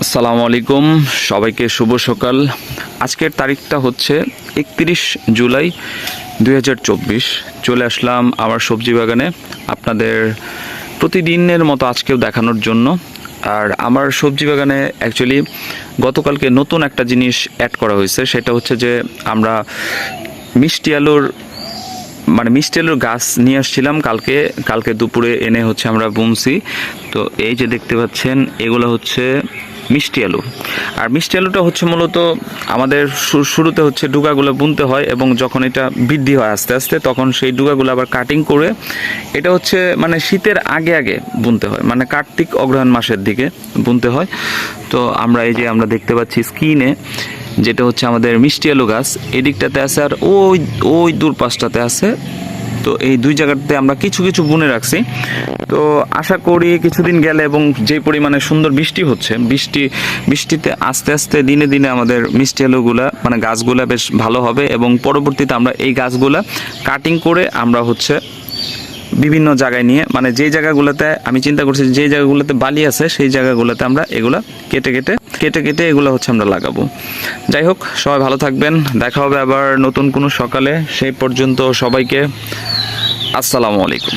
আসসালামু আলাইকুম, সবাইকে শুভ সকাল। আজকের তারিখটা হচ্ছে 31 জুলাই 2024। চলে আসলাম আমার সবজি বাগানে আপনাদের প্রতিদিনের মতো আজকেও দেখানোর জন্য। আর আমার সবজি বাগানে অ্যাকচুয়ালি গতকালকে নতুন একটা জিনিস অ্যাড করা হয়েছে, সেটা হচ্ছে যে আমরা মিষ্টি আলুর গাছ নিয়ে আসছিলাম কালকে দুপুরে এনে হচ্ছে আমরা বুনছি। তো এই যে দেখতে পাচ্ছেন এগুলো হচ্ছে মিষ্টি আলু। আর মিষ্টি আলুটা হচ্ছে মূলত আমাদের শুরুতে হচ্ছে ডুগাগুলো বুনতে হয়, এবং যখন এটা বৃদ্ধি হয় আস্তে আস্তে তখন সেই ডুগাগুলো আবার কাটিং করে এটা হচ্ছে শীতের আগে আগে বুনতে হয়, কার্তিক অগ্রহায়ণ মাসের দিকে বুনতে হয়। তো আমরা দেখতে পাচ্ছি স্ক্রিনে যেটা হচ্ছে আমাদের মিষ্টি আলু গাছ, এদিকটাতে আছে আর ওই দূর পাশটাতে আছে। তো এই দুই জায়গাতে আমরা কিছু কিছু বুনে রাখছি। তো আশা করি কিছুদিন গেলে এবং যে পরিমাণে সুন্দর বৃষ্টি হচ্ছে, বৃষ্টিতে আস্তে আস্তে দিনে দিনে আমাদের মিষ্টি আলুগুলা গাছগুলা বেশ ভালো হবে, এবং পরবর্তীতে আমরা এই গাছগুলা কাটিং করে আমরা হচ্ছে বিভিন্ন জায়গায় নিয়ে যেই জায়গাগুলোতে আমি চিন্তা করছি যে জায়গাগুলোতে বালি আছে সেই জায়গাগুলোতে আমরা এগুলা কেটে কেটে এগুলো হচ্ছে আমরা লাগাবো। যাই হোক, সবাই ভালো থাকবেন, দেখা হবে আবার নতুন কোনো সকালে। সেই পর্যন্ত সবাইকে আসসালামু আলাইকুম।